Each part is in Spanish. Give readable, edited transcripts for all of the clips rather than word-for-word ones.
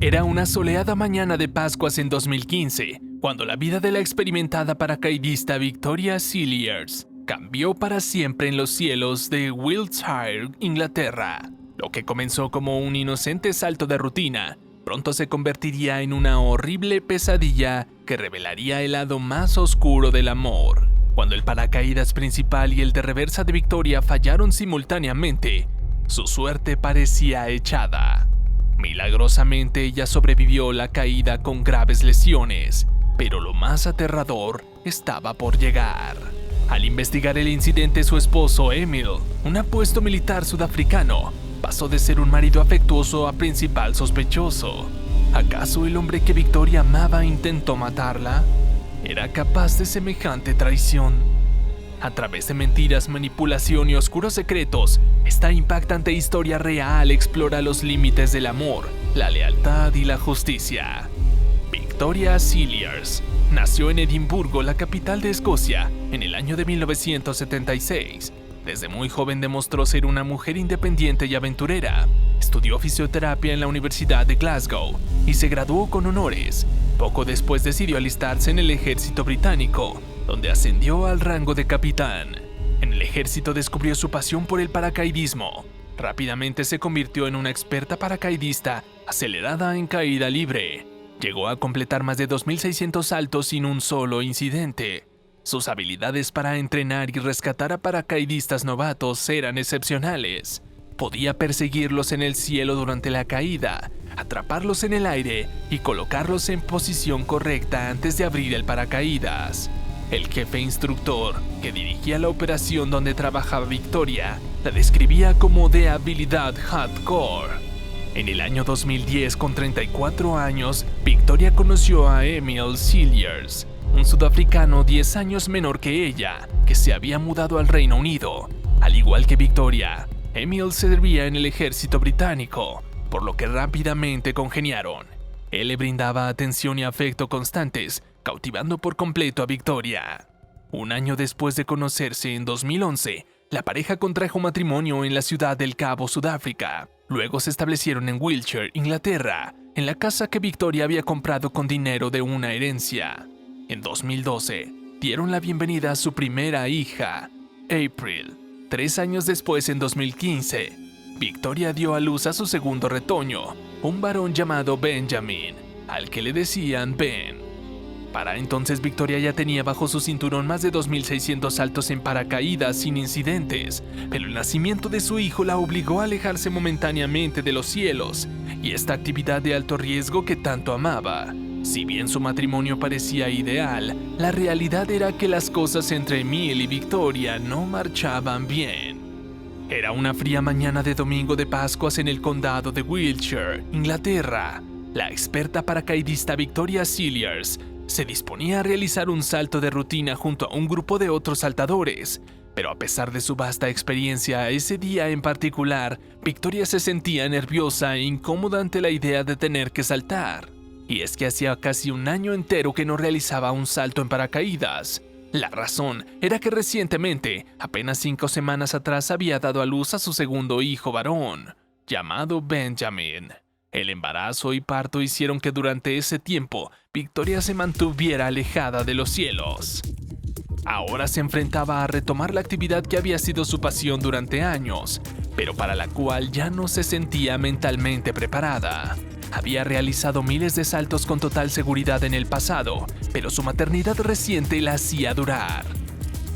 Era una soleada mañana de Pascuas en 2015, cuando la vida de la experimentada paracaidista Victoria Cilliers cambió para siempre en los cielos de Wiltshire, Inglaterra. Lo que comenzó como un inocente salto de rutina, pronto se convertiría en una horrible pesadilla que revelaría el lado más oscuro del amor. Cuando el paracaídas principal y el de reversa de Victoria fallaron simultáneamente, su suerte parecía echada. Milagrosamente ella sobrevivió la caída con graves lesiones, pero lo más aterrador estaba por llegar. Al investigar el incidente, su esposo Emil, un apuesto militar sudafricano, pasó de ser un marido afectuoso a principal sospechoso. ¿Acaso el hombre que Victoria amaba intentó matarla? ¿Era capaz de semejante traición? A través de mentiras, manipulación y oscuros secretos, esta impactante historia real explora los límites del amor, la lealtad y la justicia. Victoria Cilliers nació en Edimburgo, la capital de Escocia, en el año de 1976. Desde muy joven demostró ser una mujer independiente y aventurera. Estudió fisioterapia en la Universidad de Glasgow y se graduó con honores. Poco después decidió alistarse en el ejército británico, donde ascendió al rango de capitán. En el ejército descubrió su pasión por el paracaidismo. Rápidamente se convirtió en una experta paracaidista acelerada en caída libre. Llegó a completar más de 2.600 saltos sin un solo incidente. Sus habilidades para entrenar y rescatar a paracaidistas novatos eran excepcionales. Podía perseguirlos en el cielo durante la caída, atraparlos en el aire y colocarlos en posición correcta antes de abrir el paracaídas. El jefe instructor, que dirigía la operación donde trabajaba Victoria, la describía como de habilidad hardcore. En el año 2010, con 34 años, Victoria conoció a Emil Cilliers, un sudafricano 10 años menor que ella, que se había mudado al Reino Unido. Al igual que Victoria, Emil servía en el ejército británico, por lo que rápidamente congeniaron. Él le brindaba atención y afecto constantes, cautivando por completo a Victoria. Un año después de conocerse, en 2011, la pareja contrajo matrimonio en la ciudad del Cabo, Sudáfrica. Luego se establecieron en Wiltshire, Inglaterra, en la casa que Victoria había comprado con dinero de una herencia. En 2012, dieron la bienvenida a su primera hija, April. 3 años después, en 2015, Victoria dio a luz a su segundo retoño, un varón llamado Benjamin, al que le decían Ben. Para entonces Victoria ya tenía bajo su cinturón más de 2.600 saltos en paracaídas sin incidentes, pero el nacimiento de su hijo la obligó a alejarse momentáneamente de los cielos y esta actividad de alto riesgo que tanto amaba. Si bien su matrimonio parecía ideal, la realidad era que las cosas entre Emil y Victoria no marchaban bien. Era una fría mañana de domingo de Pascuas en el condado de Wiltshire, Inglaterra. La experta paracaidista Victoria Cilliers se disponía a realizar un salto de rutina junto a un grupo de otros saltadores, pero a pesar de su vasta experiencia ese día en particular, Victoria se sentía nerviosa e incómoda ante la idea de tener que saltar. Y es que hacía casi un año entero que no realizaba un salto en paracaídas. La razón era que recientemente, apenas 5 semanas atrás, había dado a luz a su segundo hijo varón, llamado Benjamin. El embarazo y parto hicieron que durante ese tiempo Victoria se mantuviera alejada de los cielos. Ahora se enfrentaba a retomar la actividad que había sido su pasión durante años, pero para la cual ya no se sentía mentalmente preparada. Había realizado miles de saltos con total seguridad en el pasado, pero su maternidad reciente la hacía durar.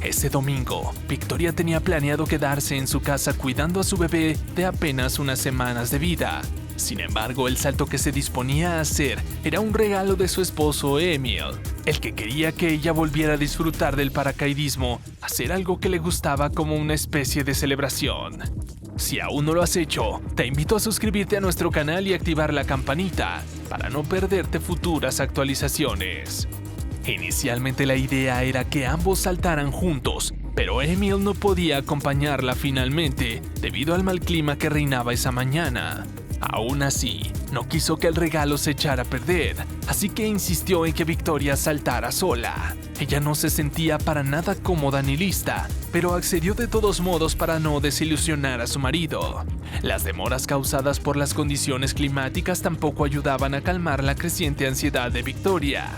Ese domingo, Victoria tenía planeado quedarse en su casa cuidando a su bebé de apenas unas semanas de vida. Sin embargo, el salto que se disponía a hacer era un regalo de su esposo Emil, el que quería que ella volviera a disfrutar del paracaidismo, hacer algo que le gustaba como una especie de celebración. Si aún no lo has hecho, te invito a suscribirte a nuestro canal y activar la campanita para no perderte futuras actualizaciones. Inicialmente la idea era que ambos saltaran juntos, pero Emil no podía acompañarla finalmente debido al mal clima que reinaba esa mañana. Aún así, no quiso que el regalo se echara a perder, así que insistió en que Victoria saltara sola. Ella no se sentía para nada cómoda ni lista, pero accedió de todos modos para no desilusionar a su marido. Las demoras causadas por las condiciones climáticas tampoco ayudaban a calmar la creciente ansiedad de Victoria.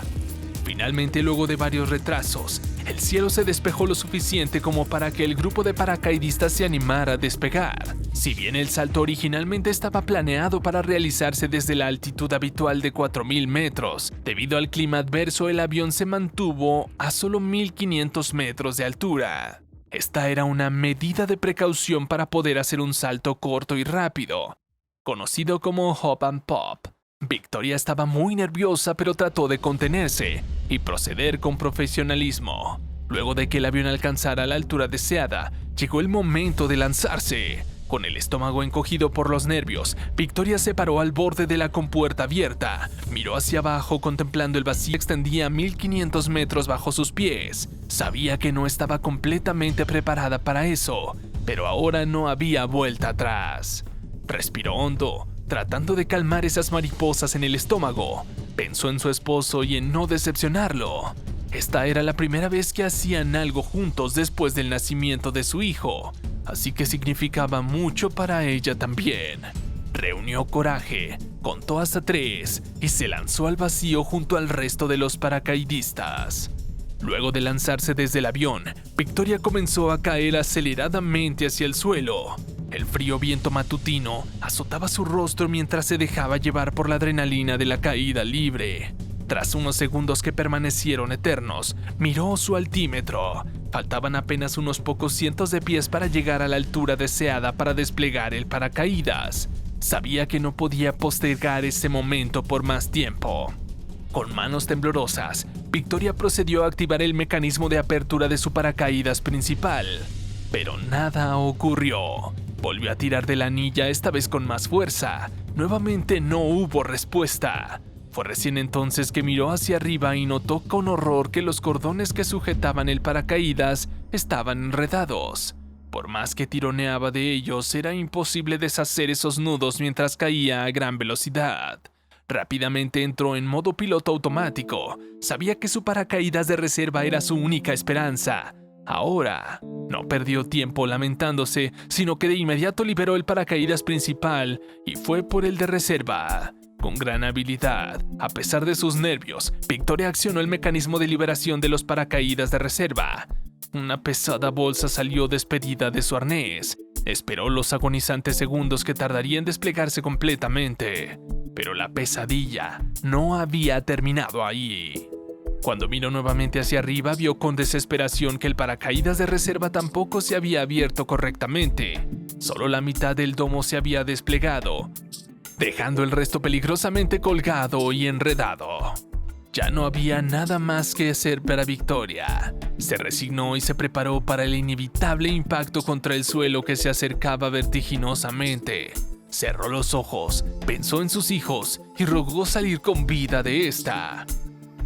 Finalmente, luego de varios retrasos, el cielo se despejó lo suficiente como para que el grupo de paracaidistas se animara a despegar. Si bien el salto originalmente estaba planeado para realizarse desde la altitud habitual de 4.000 metros, debido al clima adverso el avión se mantuvo a solo 1.500 metros de altura. Esta era una medida de precaución para poder hacer un salto corto y rápido, conocido como hop and pop. Victoria estaba muy nerviosa, pero trató de contenerse y proceder con profesionalismo. Luego de que el avión alcanzara la altura deseada, llegó el momento de lanzarse. Con el estómago encogido por los nervios, Victoria se paró al borde de la compuerta abierta, miró hacia abajo contemplando el vacío que extendía a 1.500 metros bajo sus pies. Sabía que no estaba completamente preparada para eso, pero ahora no había vuelta atrás. Respiró hondo, tratando de calmar esas mariposas en el estómago. Pensó en su esposo y en no decepcionarlo. Esta era la primera vez que hacían algo juntos después del nacimiento de su hijo, así que significaba mucho para ella también. Reunió coraje, contó hasta 3 y se lanzó al vacío junto al resto de los paracaidistas. Luego de lanzarse desde el avión, Victoria comenzó a caer aceleradamente hacia el suelo. El frío viento matutino azotaba su rostro mientras se dejaba llevar por la adrenalina de la caída libre. Tras unos segundos que permanecieron eternos, miró su altímetro. Faltaban apenas unos pocos cientos de pies para llegar a la altura deseada para desplegar el paracaídas. Sabía que no podía postergar ese momento por más tiempo. Con manos temblorosas, Victoria procedió a activar el mecanismo de apertura de su paracaídas principal. Pero nada ocurrió. Volvió a tirar de la anilla, esta vez con más fuerza. Nuevamente no hubo respuesta. Fue recién entonces que miró hacia arriba y notó con horror que los cordones que sujetaban el paracaídas estaban enredados. Por más que tironeaba de ellos, era imposible deshacer esos nudos mientras caía a gran velocidad. Rápidamente entró en modo piloto automático. Sabía que su paracaídas de reserva era su única esperanza. Ahora, no perdió tiempo lamentándose, sino que de inmediato liberó el paracaídas principal y fue por el de reserva. Con gran habilidad, a pesar de sus nervios, Victoria accionó el mecanismo de liberación de los paracaídas de reserva. Una pesada bolsa salió despedida de su arnés. Esperó los agonizantes segundos que tardaría en desplegarse completamente. Pero la pesadilla no había terminado ahí. Cuando miró nuevamente hacia arriba, vio con desesperación que el paracaídas de reserva tampoco se había abierto correctamente. Solo la mitad del domo se había desplegado, dejando el resto peligrosamente colgado y enredado. Ya no había nada más que hacer para Victoria. Se resignó y se preparó para el inevitable impacto contra el suelo que se acercaba vertiginosamente. Cerró los ojos, pensó en sus hijos y rogó salir con vida de esta.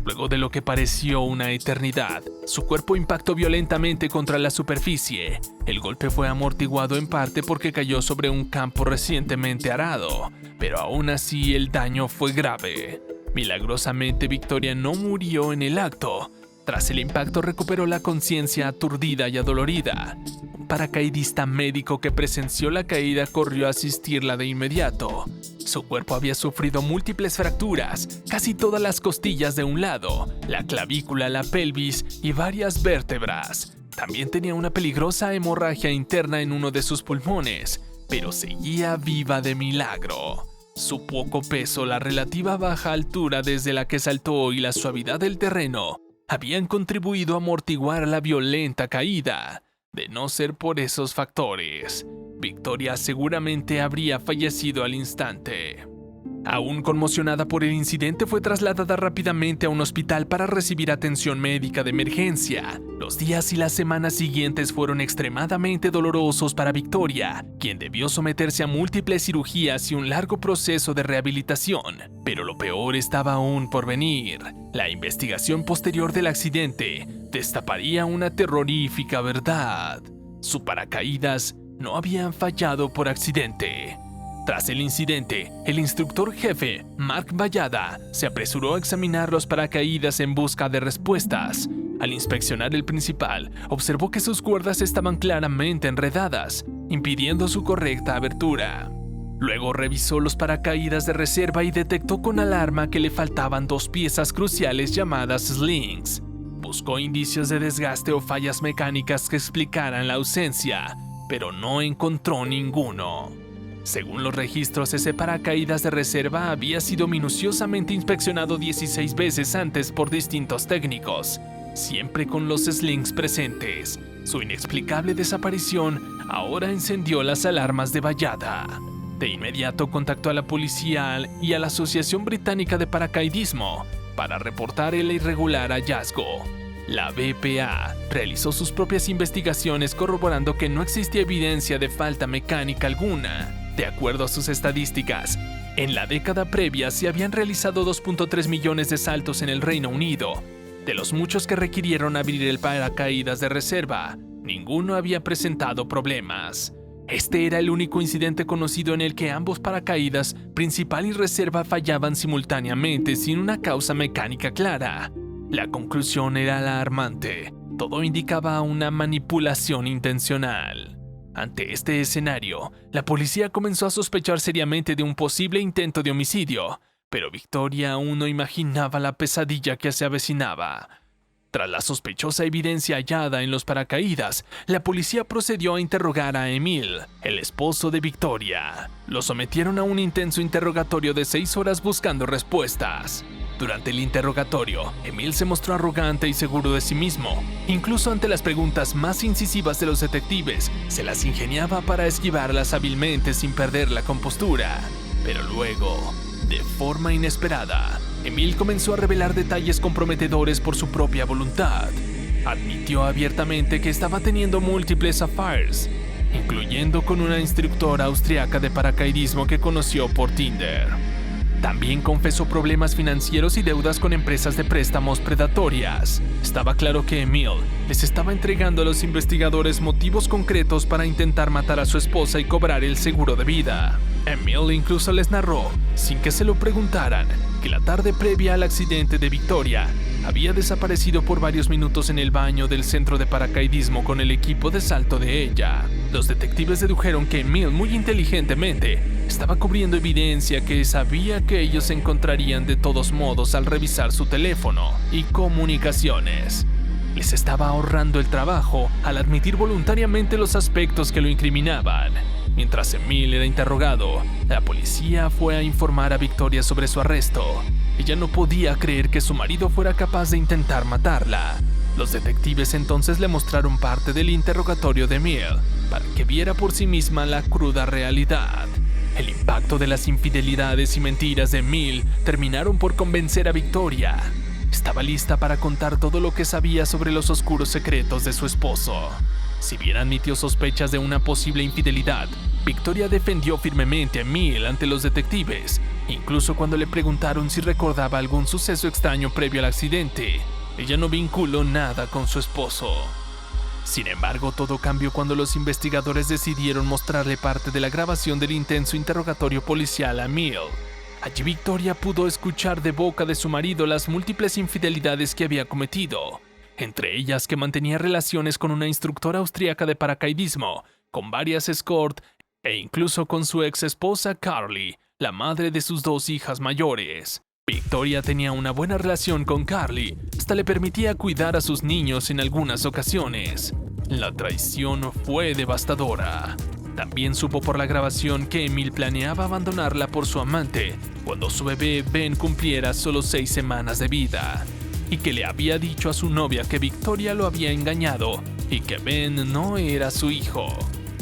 Luego de lo que pareció una eternidad, su cuerpo impactó violentamente contra la superficie. El golpe fue amortiguado en parte porque cayó sobre un campo recientemente arado, pero aún así el daño fue grave. Milagrosamente, Victoria no murió en el acto. Tras el impacto recuperó la conciencia aturdida y adolorida. Un paracaidista médico que presenció la caída corrió a asistirla de inmediato. Su cuerpo había sufrido múltiples fracturas, casi todas las costillas de un lado, la clavícula, la pelvis y varias vértebras. También tenía una peligrosa hemorragia interna en uno de sus pulmones, pero seguía viva de milagro. Su poco peso, la relativa baja altura desde la que saltó y la suavidad del terreno habían contribuido a amortiguar la violenta caída. De no ser por esos factores, Victoria seguramente habría fallecido al instante. Aún conmocionada por el incidente, fue trasladada rápidamente a un hospital para recibir atención médica de emergencia. Los días y las semanas siguientes fueron extremadamente dolorosos para Victoria, quien debió someterse a múltiples cirugías y un largo proceso de rehabilitación. Pero lo peor estaba aún por venir. La investigación posterior del accidente destaparía una terrorífica verdad. Su paracaídas no habían fallado por accidente. Tras el incidente, el instructor jefe, Mark Vallada, se apresuró a examinar los paracaídas en busca de respuestas. Al inspeccionar el principal, observó que sus cuerdas estaban claramente enredadas, impidiendo su correcta abertura. Luego revisó los paracaídas de reserva y detectó con alarma que le faltaban 2 piezas cruciales llamadas slings. Buscó indicios de desgaste o fallas mecánicas que explicaran la ausencia, pero no encontró ninguno. Según los registros, ese paracaídas de reserva había sido minuciosamente inspeccionado 16 veces antes por distintos técnicos, siempre con los slings presentes. Su inexplicable desaparición ahora encendió las alarmas de Vallada. De inmediato contactó a la policía y a la Asociación Británica de Paracaidismo para reportar el irregular hallazgo. La BPA realizó sus propias investigaciones corroborando que no existía evidencia de falta mecánica alguna. De acuerdo a sus estadísticas, en la década previa se habían realizado 2.3 millones de saltos en el Reino Unido. De los muchos que requirieron abrir el paracaídas de reserva, ninguno había presentado problemas. Este era el único incidente conocido en el que ambos paracaídas, principal y reserva, fallaban simultáneamente sin una causa mecánica clara. La conclusión era alarmante. Todo indicaba una manipulación intencional. Ante este escenario, la policía comenzó a sospechar seriamente de un posible intento de homicidio, pero Victoria aún no imaginaba la pesadilla que se avecinaba. Tras la sospechosa evidencia hallada en los paracaídas, la policía procedió a interrogar a Emil, el esposo de Victoria. Lo sometieron a un intenso interrogatorio de 6 horas buscando respuestas. Durante el interrogatorio, Emil se mostró arrogante y seguro de sí mismo. Incluso ante las preguntas más incisivas de los detectives, se las ingeniaba para esquivarlas hábilmente sin perder la compostura. Pero luego, de forma inesperada, Emil comenzó a revelar detalles comprometedores por su propia voluntad. Admitió abiertamente que estaba teniendo múltiples affairs, incluyendo con una instructora austriaca de paracaidismo que conoció por Tinder. También confesó problemas financieros y deudas con empresas de préstamos predatorias. Estaba claro que Emil les estaba entregando a los investigadores motivos concretos para intentar matar a su esposa y cobrar el seguro de vida. Emil incluso les narró, sin que se lo preguntaran, que la tarde previa al accidente de Victoria había desaparecido por varios minutos en el baño del centro de paracaidismo con el equipo de salto de ella. Los detectives dedujeron que Emil, muy inteligentemente, estaba cubriendo evidencia que sabía que ellos encontrarían de todos modos al revisar su teléfono y comunicaciones. Les estaba ahorrando el trabajo al admitir voluntariamente los aspectos que lo incriminaban. Mientras Emil era interrogado, la policía fue a informar a Victoria sobre su arresto. Ella no podía creer que su marido fuera capaz de intentar matarla. Los detectives entonces le mostraron parte del interrogatorio de Emil para que viera por sí misma la cruda realidad. El impacto de las infidelidades y mentiras de Emil terminaron por convencer a Victoria. Estaba lista para contar todo lo que sabía sobre los oscuros secretos de su esposo. Si bien admitió sospechas de una posible infidelidad, Victoria defendió firmemente a Emil ante los detectives, incluso cuando le preguntaron si recordaba algún suceso extraño previo al accidente. Ella no vinculó nada con su esposo. Sin embargo, todo cambió cuando los investigadores decidieron mostrarle parte de la grabación del intenso interrogatorio policial a Emil. Allí Victoria pudo escuchar de boca de su marido las múltiples infidelidades que había cometido, entre ellas que mantenía relaciones con una instructora austríaca de paracaidismo, con varias escort e incluso con su ex esposa Carly, la madre de sus 2 hijas mayores. Victoria tenía una buena relación con Carly, hasta le permitía cuidar a sus niños en algunas ocasiones. La traición fue devastadora. También supo por la grabación que Emil planeaba abandonarla por su amante cuando su bebé Ben cumpliera solo 6 semanas de vida, y que le había dicho a su novia que Victoria lo había engañado y que Ben no era su hijo.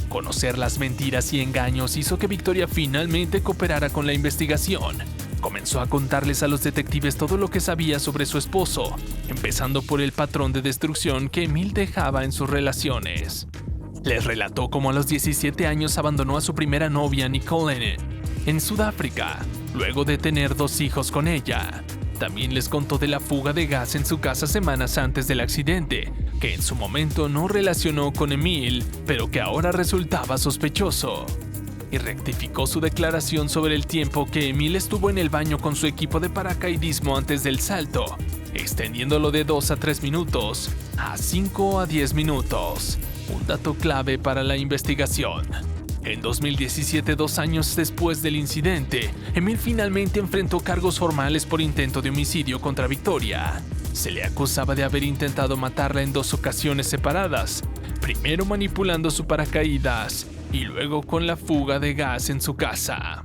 Conocer las mentiras y engaños hizo que Victoria finalmente cooperara con la investigación. Comenzó a contarles a los detectives todo lo que sabía sobre su esposo, empezando por el patrón de destrucción que Emil dejaba en sus relaciones. Les relató cómo a los 17 años abandonó a su primera novia Nicole en Sudáfrica, luego de tener 2 hijos con ella. También les contó de la fuga de gas en su casa semanas antes del accidente, que en su momento no relacionó con Emil, pero que ahora resultaba sospechoso. y rectificó su declaración sobre el tiempo que Emil estuvo en el baño con su equipo de paracaidismo antes del salto, extendiéndolo de 2 a 3 minutos a 5 a 10 minutos. Un dato clave para la investigación. En 2017, 2 años después del incidente, Emil finalmente enfrentó cargos formales por intento de homicidio contra Victoria. Se le acusaba de haber intentado matarla en 2 ocasiones separadas, primero manipulando su paracaídas y luego con la fuga de gas en su casa.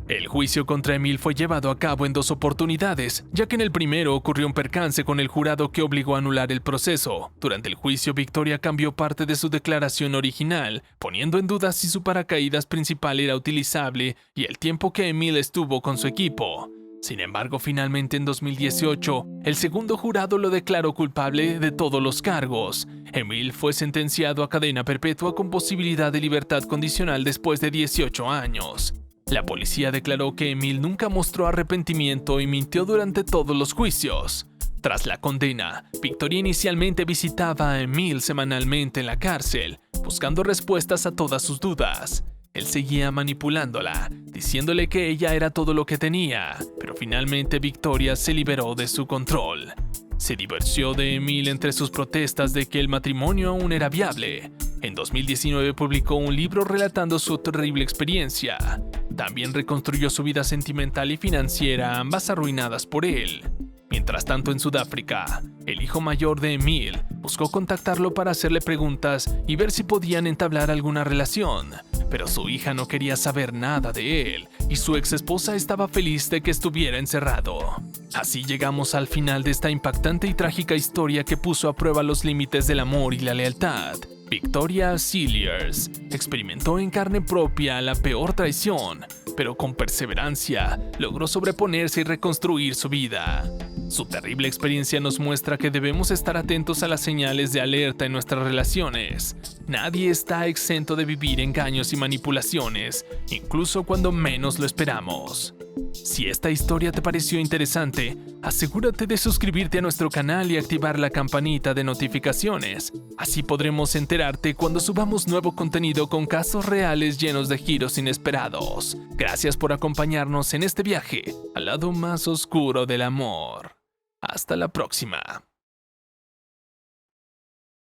El juicio contra Emil fue llevado a cabo en 2 oportunidades, ya que en el primero ocurrió un percance con el jurado que obligó a anular el proceso. Durante el juicio, Victoria cambió parte de su declaración original, poniendo en duda si su paracaídas principal era utilizable y el tiempo que Emil estuvo con su equipo. Sin embargo, finalmente en 2018, el segundo jurado lo declaró culpable de todos los cargos. Emil fue sentenciado a cadena perpetua con posibilidad de libertad condicional después de 18 años. La policía declaró que Emil nunca mostró arrepentimiento y mintió durante todos los juicios. Tras la condena, Victoria inicialmente visitaba a Emil semanalmente en la cárcel, buscando respuestas a todas sus dudas. Él seguía manipulándola, diciéndole que ella era todo lo que tenía, pero finalmente Victoria se liberó de su control. Se divorció de Emil entre sus protestas de que el matrimonio aún era viable. En 2019 publicó un libro relatando su terrible experiencia. También reconstruyó su vida sentimental y financiera, ambas arruinadas por él. Mientras tanto, en Sudáfrica, el hijo mayor de Emil buscó contactarlo para hacerle preguntas y ver si podían entablar alguna relación, pero su hija no quería saber nada de él y su ex-esposa estaba feliz de que estuviera encerrado. Así llegamos al final de esta impactante y trágica historia que puso a prueba los límites del amor y la lealtad. Victoria Cilliers experimentó en carne propia la peor traición, pero con perseverancia logró sobreponerse y reconstruir su vida. Su terrible experiencia nos muestra que debemos estar atentos a las señales de alerta en nuestras relaciones. Nadie está exento de vivir engaños y manipulaciones, incluso cuando menos lo esperamos. Si esta historia te pareció interesante, asegúrate de suscribirte a nuestro canal y activar la campanita de notificaciones. Así podremos enterarte cuando subamos nuevo contenido con casos reales llenos de giros inesperados. Gracias por acompañarnos en este viaje al lado más oscuro del amor. Hasta la próxima.